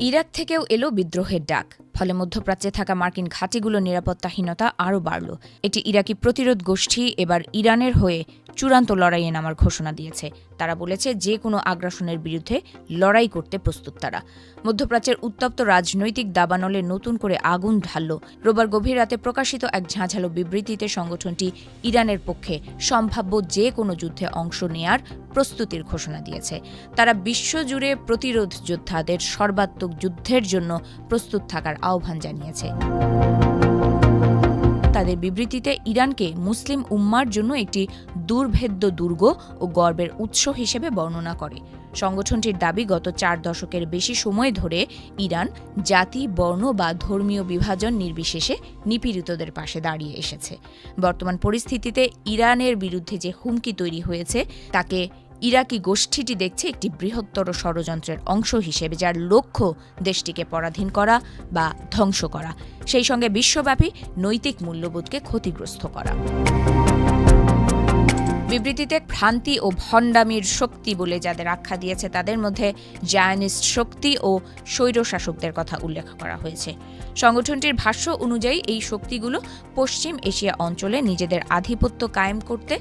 Iraq থেকেও এলো বিদ্রোহের ডাক। ফলে মধ্যপ্রাচ্যে থাকা মার্কিন ঘাঁটিগুলোর নিরাপত্তাহীনতা আরও বাড়ল। এটি ইরাকি প্রতিরোধ গোষ্ঠী এবার ইরানের হয়ে চূড়ান্ত লড়াইয়ে নামার ঘোষণা দিয়েছে। তারা বলেছে যে কোনো আগ্রাসনের বিরুদ্ধে লড়াই করতে প্রস্তুত তারা। মধ্যপ্রাচ্যের উত্তপ্ত রাজনৈতিক দাবানলে নতুন করে আগুন ঢালল। রোববার গভীর রাতে প্রকাশিত এক ঝাঁঝালো বিবৃতিতে সংগঠনটি ইরানের পক্ষে সম্ভাব্য যে কোনো যুদ্ধে অংশ নেয়ার প্রস্তুতির ঘোষণা দিয়েছে। তারা বিশ্বজুড়ে প্রতিরোধ যোদ্ধাদের সর্বাত্মক যুদ্ধের জন্য প্রস্তুত থাকার আহ্বান জানিয়েছে। তাদের বিবৃতিতে ইরানকে মুসলিম উম্মার জন্য একটি দুর্ভেদ্য দুর্গ ও গর্বের উৎস হিসেবে বর্ণনা করে। সংগঠনটির দাবি, গত 4 দশকের বেশি সময় ধরে ইরান জাতি, বর্ণ বা ধর্মীয় বিভাজন নির্বিশেষে নিপীড়িতদের পাশে দাঁড়িয়ে এসেছে। বর্তমান পরিস্থিতিতে ইরানের বিরুদ্ধে যে হুমকি তৈরি হয়েছে তাকে ইরাকি গোষ্ঠীটি দেখছে একটি বৃহত্তর ষড়যন্ত্রের অংশ হিসেবে, যার লক্ষ্য দেশটিকে পরাধীন করা বা ধ্বংস করা, সেই সঙ্গে বিশ্বব্যাপী নৈতিক মূল্যবোধকে ক্ষতিগ্রস্ত করা। বিবৃতিতে ভ্রান্তি ও ভণ্ডামির শক্তি বলে যাদের আখ্যা দিয়েছে তাদের মধ্যে জায়নিস্ট শক্তি ও স্বৈরশাসকদের কথা উল্লেখ করা হয়েছে। সংগঠনটির ভাষ্য অনুযায়ী এই শক্তিগুলো পশ্চিম এশিয়া অঞ্চলে নিজেদের আধিপত্য কায়েম করতে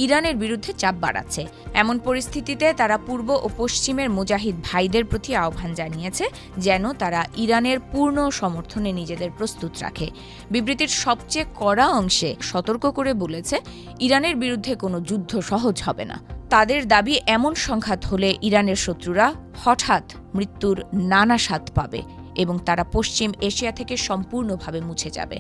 ইরানের বিরুদ্ধে চাপ বাড়াচ্ছে। এমন পরিস্থিতিতে তারা পূর্ব ও পশ্চিমের মুজাহিদ ভাইদের প্রতি আহ্বান জানিয়েছে যেন তারা ইরানের পূর্ণ সমর্থনে নিজেদের প্রস্তুত রাখে। বিবৃতির সবচেয়ে কড়া অংশে সতর্ক করে বলেছে, ইরানের বিরুদ্ধে কোনো যুদ্ধ সহজ হবে না। তাদের দাবি, এমন সংঘাত হলে ইরানের শত্রুরা হঠাৎ মৃত্যুর নানা স্বাদ পাবে এবং তারা পশ্চিম এশিয়া থেকে সম্পূর্ণভাবে মুছে যাবে।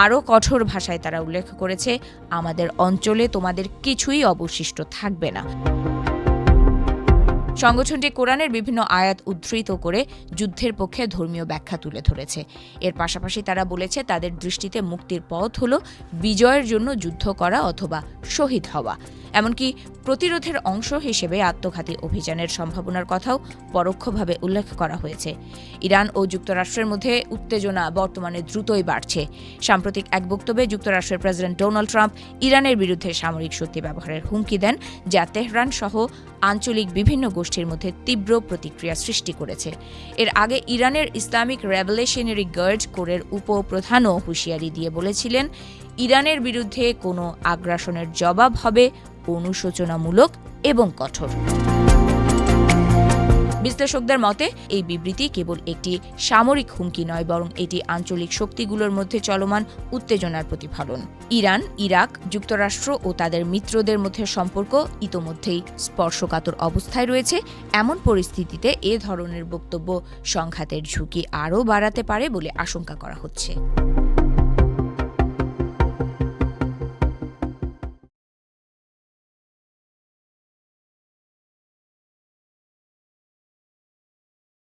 আরও কঠোর ভাষায় তারা উল্লেখ করেছে, আমাদের অঞ্চলে তোমাদের কিছুই অবশিষ্ট থাকবে না। সংগঠনটি কোরআনের বিভিন্ন আয়াত উদ্ধৃত করে যুদ্ধের পক্ষে ধর্মীয় ব্যাখ্যা তুলে ধরেছে। এর পাশাপাশি তারা বলেছে, তাদের দৃষ্টিতে মুক্তির পথ হল বিজয়ের জন্য যুদ্ধ করা অথবা শহীদ হওয়া। এমনকি প্রতিরোধের অংশ হিসেবে আত্মঘাতী অভিযানের সম্ভাবনার কথাও পরোক্ষভাবে উল্লেখ করা হয়েছে। ইরান ও যুক্তরাষ্ট্রের মধ্যে উত্তেজনা বর্তমানে দ্রুতই বাড়ছে। সাম্প্রতিক এক বক্তব্যে যুক্তরাষ্ট্রের প্রেসিডেন্ট ডোনাল্ড ট্রাম্প ইরানের বিরুদ্ধে সামরিক শক্তি ব্যবহারের হুমকি দেন, যা তেহরান সহ আঞ্চলিক বিভিন্ন গোষ্ঠীর মধ্যে তীব্র প্রতিক্রিয়া সৃষ্টি করেছে। এর আগে ইরানের ইসলামিক রেভলিউশনারি গার্ড কোরের উপপ্রধানও হুঁশিয়ারি দিয়ে বলেছিলেন, ইরানের বিরুদ্ধে কোনো আগ্রাসনের জবাব হবে অনুশোচনামূলক এবং কঠোর। বিশ্লেষকদের মতে এই বিবৃতি কেবল একটি সামরিক হুমকি নয়, বরং এটি আঞ্চলিক শক্তিগুলোর মধ্যে চলমান উত্তেজনার প্রতিফলন। ইরান, ইরাক, যুক্তরাষ্ট্র ও তাদের মিত্রদের মধ্যে সম্পর্ক ইতোমধ্যেই স্পর্শকাতর অবস্থায় রয়েছে। এমন পরিস্থিতিতে এ ধরনের বক্তব্য সংঘাতের ঝুঁকি আরও বাড়াতে পারে বলে আশঙ্কা করা হচ্ছে।